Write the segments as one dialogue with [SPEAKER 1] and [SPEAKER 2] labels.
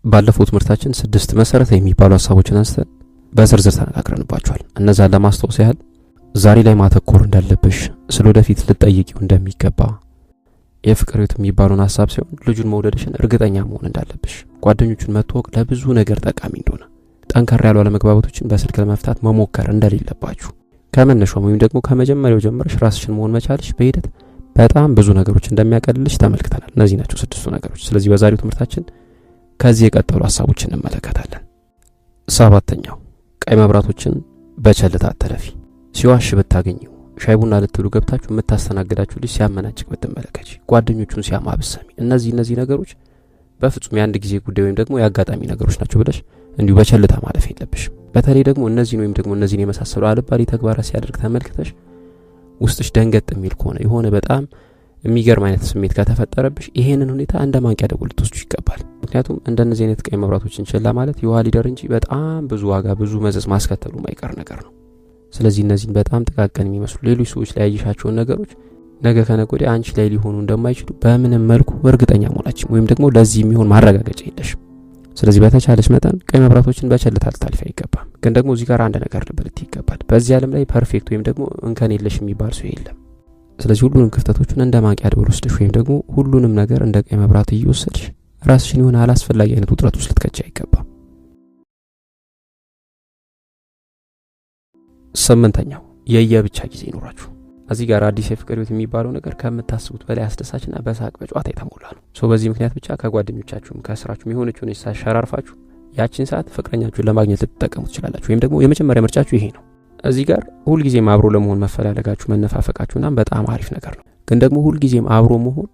[SPEAKER 1] ባለፈው ትምህርታችን 6 መሰረታዊ የሚባሉ ሐሳቦችን አንስተን በዝርዝር ተነጋግረንባቸዋል። እነዛን ለማስታወስ ያህል ዛሬ ላይ ማተኮር እንዳለብሽ፣ ስለወደፊት ልትጠይቂው እንደሚገባ፣ የፍቅር ህይወት የሚባሉን ሐሳብ ሲሆን ልጁን መውደድሽን እርግጠኛ መሆን እንዳለብሽ፣ ጓደኞቹን መተዋወቅ ለብዙ ነገር ጠቃሚ እንደሆነ፣ ጠንከር ያሉ አለመግባባቶችን በስልክ ለመፍታት መሞከር እንደሌለባችሁ፣ ከመነሻው ወይም ደግሞ ከመጀመሪያው ጀምረሽ ራስሽን መሆን መቻልሽ በሂደት በጣም ብዙ ነገሮች እንደሚያቀልልሽ ተመልክተናል። እነዚህ ናቸው 6ቱ ነገሮች። ስለዚህ በዛሬው ትምህርታችን ከዚህ የቀጠሉ ሐሳቦችን እንመለከታለን። 7ኛው ቀይ መብራቶችን በቸልታ አትለፊ። ሲዋሽ ብታገኙ፣ ሻይ ቡና ልትሉ ገብታችሁ የምታስተናግዳችሁ ልጅ ሲያመናጭቅ ብትመለከቺ፣ ጓደኞቹን ሲያማብሰሚ፣ እነዚህ ነገሮች በፍጹም የአንድ ጊዜ ጉዳይ ወይም ደግሞ የአጋጣሚ ነገሮች ናቸው ብለሽ እንዲሁ በቸልታ ማለፍ የለብሽም። በተለይ ደግሞ እነዚህን ወይም ደግሞ እነዚህን የመሳሰሉ አልባሌ ተግባራት ሲያደርግ ተመልክተሽ ውስጥሽ ደንገጥ የሚል ከሆነ የሆነ በጣም የሚገርም አይነት ስሜት ከተፈጠረብሽ ይሄንን ሁኔታ እንደ ማንቂያ ደወል ልትወስዱ ይገባል። ምክንያቱም እንደነዚህ አይነት ቀይ መብራቶችን ችላ ማለት የውሃ ሊደር እንጂ በጣም ብዙ ዋጋ ብዙ መዘዝ ማስከተሉ ማይቀር ነገር ነው። ስለዚህ እነዚህን በጣም ጥቃቅን የሚመስሉ ሌሎች ሰዎች ላይ ያየሻቸውን ነገሮች ነገ ከነገ ወዲያ አንቺ ላይ ሊሆኑ እንደማይችሉ በምንም መልኩ እርግጠኛ መሆናችን ወይም ደግሞ ለዚህ የሚሆን ማረጋገጫ የለሽም። ስለዚህ በተቻለሽ መጠን ቀይ መብራቶችን በቸልታ ልታልፊ አይገባም። ግን ደግሞ እዚህ ጋር አንድ ነገር ልበልት ይገባል። በዚህ ዓለም ላይ ፐርፌክት ወይም ደግሞ እንከን የለሽ የሚባል ሰው የለም። ስለዚህ ሁሉንም ክፍተቶችን እንደ ማንቂያ ደወል ወስደሽ ወይም ደግሞ ሁሉንም ነገር እንደ ቀይ መብራት እየወሰድሽ ራስሽን የሆነ አላስፈላጊ አይነት ውጥረት ውስጥ ልትከቺ አይገባም። 8ኛው የየብቻ ጊዜ ይኖራችሁ። እዚህ ጋር አዲስ የፍቅር ህይወት የሚባለው ነገር ከምታስቡት በላይ አስደሳችና በሳቅ በጨዋታ የተሞላ ነው። በዚህ ምክንያት ብቻ ከጓደኞቻችሁም ከስራችሁም የሆነችውን ሳሻራርፋችሁ ያቺን ሰዓት ፍቅረኛችሁን ለማግኘት ልትጠቀሙ ትችላላችሁ። ወይም ደግሞ የመጀመሪያ ምርጫችሁ ይሄ ነው። እዚህ ጋር ሁልጊዜም አብሮ ለመሆን መፈላለጋችሁ መነፋፈቃችሁና በጣም አሪፍ ነገር ነው። ግን ደግሞ ሁልጊዜም አብሮ መሆን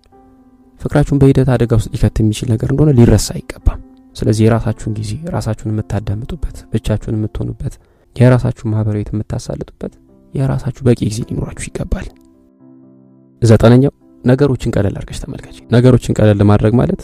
[SPEAKER 1] ፍቅራችሁን በሂደት አደጋ ውስጥ ሊከት የሚችል ነገር እንደሆነ ሊረሳ አይገባም። ስለዚህ የራሳችሁን ጊዜ ራሳችሁን የምታዳምጡበት፣ ብቻችሁን የምትሆኑበት፣ የራሳችሁን ማህበራዊ የምታሳልጡበት የራሳችሁ በቂ ጊዜ ሊኖራችሁ ይገባል። 9ኛው ነገሮችን ቀለል አድርገሽ ተመልከቺ። ነገሮችን ቀለል ማድረግ ማለት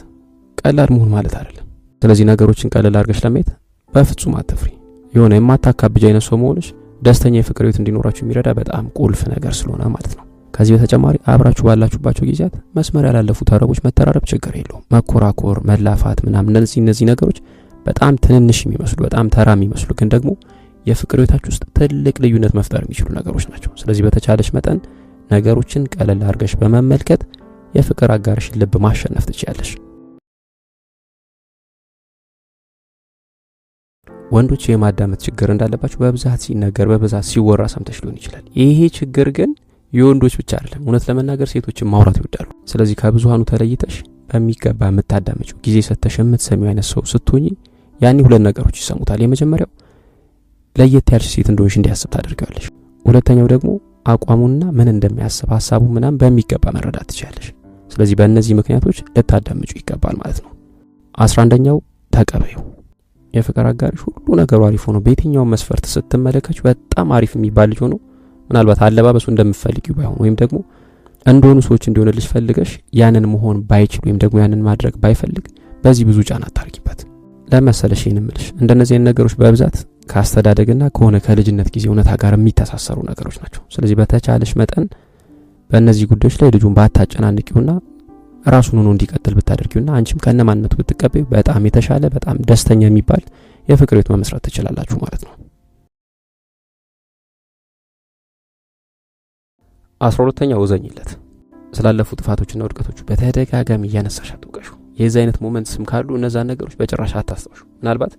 [SPEAKER 1] ቀላል መሆን ማለት አይደለም። ስለዚህ ነገሮችን ቀለል አድርገሽ ለማየት በፍጹም አትፍሪ። የሆነ የማታካብጅ አይነት ሰው መሆንሽ ደስተኛ የፍቅር ህይወት እንዲኖራችሁ የሚረዳ በጣም ቁልፍ ነገር ስለሆነ ማለት ነው። ከዚህ በተጨማሪ አብራችሁ ባላችሁባቸው ጊዜያት መስመር ያላለፉ ተረቦች መተራረብ ችግር የለውም። መኮራኮር፣ መላፋት ምናምን እነዚህ ነገሮች በጣም ትንንሽ የሚመስሉ በጣም ተራ የሚመስሉ ግን ደግሞ የፍቅር ህይወታችሁ ውስጥ ትልቅ ልዩነት መፍጠር የሚችሉ ነገሮች ናቸው። ስለዚህ በተቻለሽ መጠን ነገሮችን ቀለል አድርገሽ በመመልከት የፍቅር አጋርሽን ልብ ማሸነፍ ትችያለሽ። ወንዶች የማዳመጥ ችግር እንዳለባቸው በብዛት ሲነገር በብዛት ሲወራ ሰምተሽ ሊሆን ይችላል። ይሄ ችግር ግን የወንዶች ብቻ አይደለም። እውነት ለመናገር ሴቶችን ማውራት ይወዳሉ። ስለዚህ ከብዙሃኑ ተለይተሽ በሚገባ የምታዳምጪው ጊዜ ሰተሽ የምትሰሚው አይነት ሰው ስትሆኚ ያኔ ሁለት ነገሮች ይሰሙታል። የመጀመሪያው ለየት ያልሽ ሴት እንደሆንሽ እንዲያስብ ታደርጋለሽ። ሁለተኛው ደግሞ አቋሙና ምን እንደሚያስብ ሐሳቡ ምናምን በሚገባ መረዳት ትችላለሽ። ስለዚህ በእነዚህ ምክንያቶች ልታዳምጪ ይገባል ማለት ነው። 11ኛው ተቀበዩ። የፍቅር አጋርሽ ሁሉ ነገሩ አሪፍ ሆኖ በየትኛው መስፈርት ስትመለከች በጣም አሪፍ የሚባል ልጅ ሆኖ ምናልባት አለባበሱ እንደምትፈልጊው ባይሆን ወይም ደግሞ እንደሆኑ ሰዎች እንዲሆንልሽ ፈልገሽ ያንን መሆን ባይችል ወይም ደግሞ ያንን ማድረግ ባይፈልግ በዚህ ብዙ ጫና አታርጊበት። ለመሰለሽ ይንምልሽ እንደነዚህ ነገሮች በብዛት ካስተዳደግና ከሆነ ከልጅነት ጊዜ እውነታ ጋር የሚተሳሰሩ ነገሮች ናቸው። ስለዚህ በተቻለሽ መጠን በእነዚህ ጉዳዮች ላይ ልጁን ባታጨናንቂውና ራሱን ሆኖ እንዲቀጥል ብታደርጊውና አንቺም ከነማንነቱ ብትቀበዩ በጣም የተሻለ በጣም ደስተኛ የሚባል የፍቅር ህይወት መመስረት ትችላላችሁ ማለት ነው። 12ኛው ወዘኝለት። ስላለፉ ጥፋቶችና ውድቀቶች በተደጋጋሚ እያነሳሽ አትውቀሹ። የዚህ አይነት ሞመንትስም ካሉ እነዛ ነገሮች በጭራሽ አታስታውሹ። ምናልባት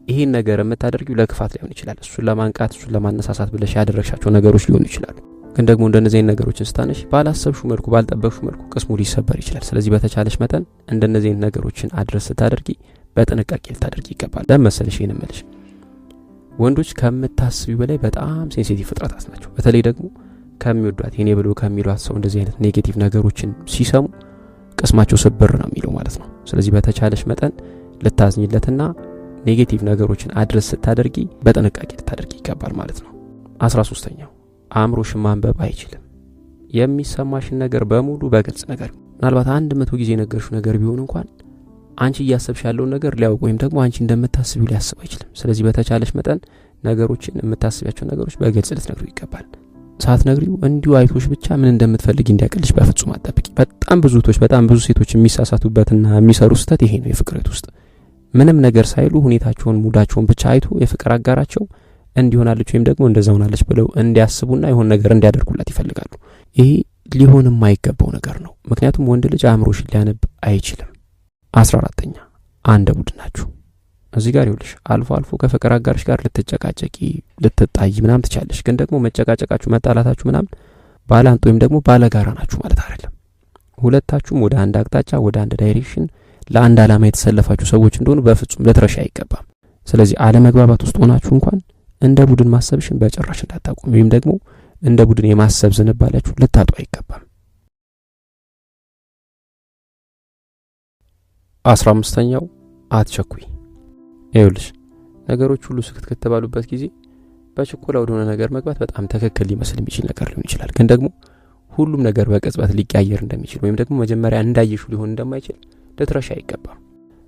[SPEAKER 1] ይሄን ነገር የምታደርጊው ለክፋት ሊሆን ይችላል። እሱን ለማንቃት እሱን ለማነሳሳት ብለሽ ያደረግሻቸው ነገሮች ሊሆኑ ይችላሉ። ግን ደግሞ እንደነዚህ አይነት ነገሮችን ስታነሽ ባላሰብሽው መልኩ ባልጠበቅሽው መልኩ ቅስሙ ሊሰበር ይችላል። ስለዚህ በተቻለሽ መጠን እንደነዚህ አይነት ነገሮችን አድረስ ስታደርጊ በጥንቃቄ ልታደርጊ ይገባል። ለምሳሌ ይሄን እምልሽ ወንዶች ከምታስቢው በላይ በጣም ሴንሲቲቭ ፍጥረታት ናቸው። በተለይ ደግሞ ከሚወዷት የኔ ብሎ ከሚሏት ሰው እንደዚህ አይነት ኔጌቲቭ ነገሮችን ሲሰሙ ቅስማቸው ስብር ነው የሚለው ማለት ነው። ስለዚህ በተቻለሽ መጠን ልታዝኝለትና ኔጌቲቭ ነገሮችን አድረስ ስታደርጊ በጥንቃቄ ልታደርጊ ይገባል ማለት ነው። 13ኛው አእምሮሽን ማንበብ አይችልም። የሚሰማሽን ነገር በሙሉ በግልጽ ነገር ምናልባት 100 ጊዜ ነገርሽው ነገር ቢሆን እንኳን አንቺ እያሰብሽ ያለውን ነገር ሊያውቅ ወይም ደግሞ አንቺ እንደምታስቢው ሊያስብ አይችልም። ስለዚህ በተቻለሽ መጠን ነገሮችን የምታስቢያቸው ነገሮች በግልጽ ልትነግሪው ይገባል። ሳትነግሪው እንዲሁ አይቶሽ ብቻ ምን እንደምትፈልጊ እንዲያቀልሽ በፍጹም አትጠብቂ። በጣም ብዙ ሴቶች የሚሳሳቱበትና የሚሰሩ ስህተት ይሄ ነው የፍቅር ህይወት ውስጥ ምንም ነገር ሳይሉ ሁኔታቸውን ሙዳቸውን ብቻ አይቶ የፍቅር አጋራቸው እንዲሆናለች ወይም ደግሞ እንደዛው ሆናለች ብለው እንዲያስቡና የሆነ ነገር እንዲያደርጉላት ይፈልጋሉ። ይሄ ሊሆን የማይገባው ነገር ነው። ምክንያቱም ወንድ ልጅ አእምሮሽን ሊያነብ አይችልም። 14ኛ አንድ ቡድን ናችሁ። እዚህ ጋር ይኸውልሽ አልፎ አልፎ ከፍቅር አጋርሽ ጋር ልትጨቃጨቂ ልትጣይ ምናምን ትቻለሽ። ግን ደግሞ መጨቃጨቃችሁ መጣላታችሁ ምናምን ባላንጥ ወይም ደግሞ ባለጋራ ናችሁ ማለት አይደለም። ሁለታችሁም ወደ አንድ አቅጣጫ ወደ አንድ ዳይሬክሽን ለአንድ ዓላማ የተሰለፋችሁ ሰዎች እንደሆኑ በፍጹም ልትረሺ አይገባም። ስለዚህ አለመግባባት ውስጥ ሆናችሁ እንኳን እንደ ቡድን ማሰብሽን በጭራሽ እንዳታቆም ወይም ደግሞ እንደ ቡድን የማሰብ ዝንባሌያችሁ ልታጡ አይገባም። 15ኛው አትቸኩይ። ይኸውልሽ ነገሮች ሁሉ ስክትክት ባሉበት ጊዜ በችኮላ ወደሆነ ነገር መግባት በጣም ትክክል ሊመስል የሚችል ነገር ሊሆን ይችላል። ግን ደግሞ ሁሉም ነገር በቅጽበት ሊቀያየር እንደሚችል ወይም ደግሞ መጀመሪያ እንዳይሹ ሊሆን እንደማይችል ልትረሺ አይገባም።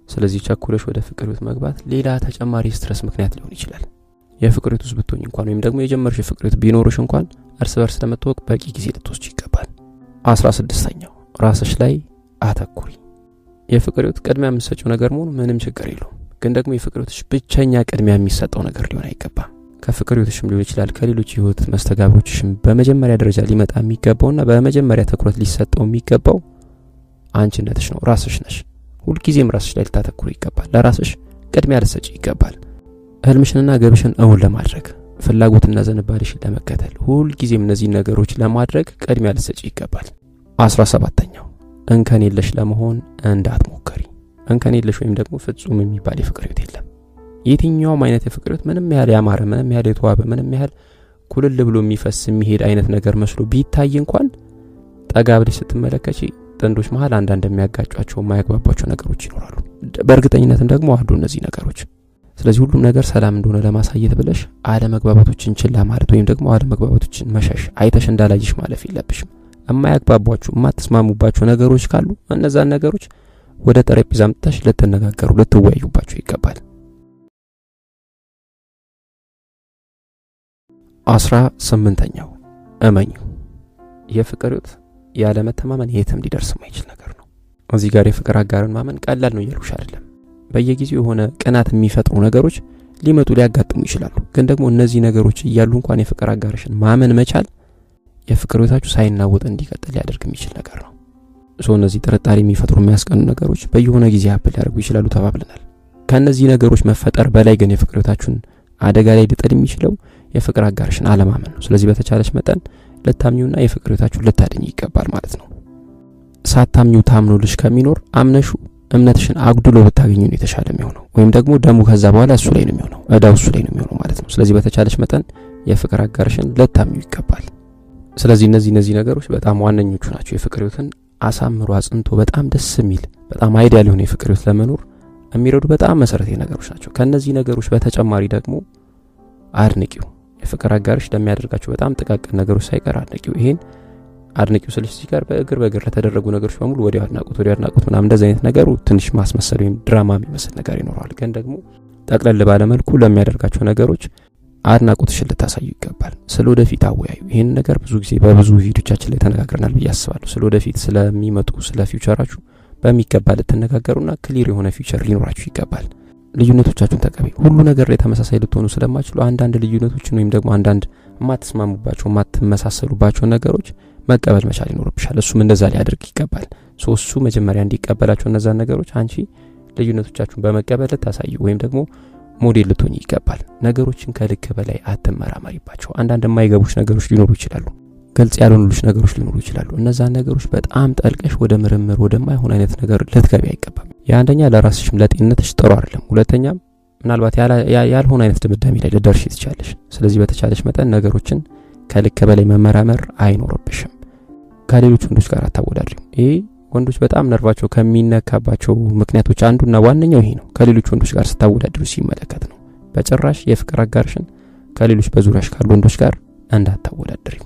[SPEAKER 1] ስለዚህ ቸኩለሽ ወደ ፍቅር ውስጥ መግባት ሌላ ተጨማሪ ስትረስ ምክንያት ሊሆን ይችላል። የፍቅር ውስጥ ብትሆኝ እንኳን ወይም ደግሞ የጀመርሽ ፍቅር ቢኖርሽ እንኳን እርስ በርስ ለመተዋወቅ በቂ ጊዜ ልትወስጂ ይገባል። 16ኛው ራስሽ ላይ አተኩሪ። የፍቅር ውስጥ ቅድሚያ የምትሰጪው ነገር መሆኑ ምንም ችግር የለውም። ግን ደግሞ የፍቅር ውስጥሽ ብቸኛ ቅድሚያ የሚሰጠው ነገር ሊሆን አይገባም። ከፍቅር ውስጥሽም ሊሆን ይችላል ከሌሎች ህይወት መስተጋብሮችሽም በመጀመሪያ ደረጃ ሊመጣ የሚገባውና በመጀመሪያ ትኩረት ሊሰጠው የሚገባው አንቺነትሽ ነው። ራስሽ ነሽ። ሁሉ ጊዜም ራስሽ ላይ ልታተኩሪ ይገባል። ለራስሽ ቅድሚያ ልትሰጪ ይገባል። ህልምሽንና ግብሽን እውን ለማድረግ ፍላጎትና ዝንባሌሽን ለመከተል ሁሉ ጊዜም እነዚህ ነገሮች ለማድረግ ቅድሚያ ልትሰጪ ይገባል። 17ኛው እንከን የለሽ ለመሆን እንዳትሞክሪ። እንከን የለሽ ወይም ደግሞ ፍጹም የሚባል የፍቅር ህይወት የለም። የትኛውም አይነት የፍቅር ህይወት ምንም ያህል ያማረ ምንም ያህል የተዋበ ምንም ያህል ኩልል ብሎ የሚፈስ የሚሄድ አይነት ነገር መስሎ ቢታይ እንኳን ጠጋ ብለሽ ስትመለከቺ ጥንዶች መሃል አንዳንድ የሚያጋጯቸው የማያግባባቸው ነገሮች ይኖራሉ። በእርግጠኝነትም ደግሞ አሉ እነዚህ ነገሮች። ስለዚህ ሁሉም ነገር ሰላም እንደሆነ ለማሳየት ብለሽ አለመግባባቶችን ችላ ማለት ወይም ደግሞ አለመግባባቶችን መሸሽ አይተሽ እንዳላይሽ ማለፍ የለብሽም። የማያግባቧችሁ የማትስማሙባቸው ነገሮች ካሉ እነዛን ነገሮች ወደ ጠረጴዛ አምጥተሽ ልትነጋገሩ ልትወያዩባቸው ይገባል። 18ኛው እመኙ። የፍቅር ህይወት ያለ መተማመን የትም ሊደርስ የማይችል ነገር ነው። እዚህ ጋር የፍቅር አጋርን ማመን ቀላል ነው እያልኩሽ አይደለም። በየጊዜው የሆነ ቅናት የሚፈጥሩ ነገሮች ሊመጡ ሊያጋጥሙ ይችላሉ። ግን ደግሞ እነዚህ ነገሮች እያሉ እንኳን የፍቅር አጋርሽን ማመን መቻል የፍቅር ህይወታችሁ ሳይናወጥ እንዲቀጥል ሊያደርግ የሚችል ነገር ነው። እነዚህ ጥርጣሬ የሚፈጥሩ የሚያስቀኑ ነገሮች በየሆነ ጊዜ ሀብል ሊያደርጉ ይችላሉ ተባብለናል። ከነዚህ ነገሮች መፈጠር በላይ ግን የፍቅር ህይወታችሁን አደጋ ላይ ሊጥል የሚችለው የፍቅር አጋርሽን አለማመን ነው። ስለዚህ በተቻለሽ መጠን ልታምኚውና የፍቅር ህይወታችሁን ልታድኝ ይገባል ማለት ነው። ሳታምኚው ታምኖልሽ ከሚኖር አምነሹ እምነትሽን አጉድሎ ብታገኙ ነው የተሻለ የሚሆነው። ወይም ደግሞ ደሙ ከዛ በኋላ እሱ ላይ ነው የሚሆነው፣ እዳው እሱ ላይ ነው የሚሆነው ማለት ነው። ስለዚህ በተቻለሽ መጠን የፍቅር አጋርሽን ልታምኚው ይገባል። ስለዚህ እነዚህ ነገሮች በጣም ዋነኞቹ ናቸው። የፍቅር ህይወትን አሳምሮ አጽንቶ በጣም ደስ የሚል በጣም አይዲያል የሆነ የፍቅር ህይወት ለመኖር የሚረዱ በጣም መሰረታዊ ነገሮች ናቸው። ከነዚህ ነገሮች በተጨማሪ ደግሞ አድንቂው። የፍቅር አጋርሽ ለሚያደርጋቸው በጣም ጥቃቅን ነገሮች ሳይቀር አድንቂው። ይሄን አድንቂው ስልሽ ሲጋር በእግር ለተደረጉ ነገሮች በሙሉ ወዲያው አድናቆት ምናምን እንደዚህ አይነት ነገሩ ትንሽ ማስመሰል ወይም ድራማ የሚመስል ነገር ይኖራል። ግን ደግሞ ጠቅለል ባለ መልኩ ለሚያደርጋቸው ነገሮች አድናቆትሽን ልታሳዩ ይገባል። ስለወደፊት አወያዩ። ይሄን ነገር ብዙ ጊዜ በብዙ ቪዲዮቻችን ላይ ተነጋግረናል ብዬ አስባለሁ። ስለወደፊት ስለሚመጡ ስለ ፊውቸራችሁ በሚገባ ልትነጋገሩና ክሊር የሆነ ፊውቸር ሊኖራችሁ ይገባል። ልዩነቶቻችሁን ተቀበሉ። ሁሉ ነገር ላይ ተመሳሳይ ልትሆኑ ስለማይችሉ አንዳንድ ልዩነቶችን ወይም ደግሞ አንዳንድ የማትስማሙባቸው የማትመሳሰሉባቸው ነገሮች መቀበል መቻል ይኖርብሻል። እሱም እንደዛ ሊያደርግ ይገባል። እሱ መጀመሪያ እንዲቀበላቸው እነዛን ነገሮች አንቺ ልዩነቶቻችሁን በመቀበል ልታሳዩ ወይም ደግሞ ሞዴል ልትሆኚ ይገባል። ነገሮችን ከልክ በላይ አትመራመሪባቸው። አንዳንድ የማይገቡሽ ነገሮች ሊኖሩ ይችላሉ። ግልጽ ያልሆኑልሽ ነገሮች ሊኖሩ ይችላሉ። እነዛን ነገሮች በጣም ጠልቀሽ ወደ ምርምር ወደማይሆን አይነት ነገር ልትገቢ አይገባም። አንደኛ ለራስሽም ለጤንነትሽ ጥሩ አይደለም። ሁለተኛም ምናልባት ያልሆነ አይነት ድምዳሜ ላይ ልደርሽ ትችያለሽ። ስለዚህ በተቻለሽ መጠን ነገሮችን ከልክ በላይ መመራመር አይኖርብሽም። ከሌሎች ወንዶች ጋር አታወዳድሪው። ይሄ ወንዶች በጣም ነርቫቸው ከሚነካባቸው ምክንያቶች አንዱና ዋነኛው ይሄ ነው። ከሌሎች ወንዶች ጋር ስታወዳድሩ ሲመለከት ነው። በጭራሽ የፍቅር አጋርሽን ከሌሎች በዙሪያሽ ካሉ ወንዶች ጋር እንዳታወዳድሪው።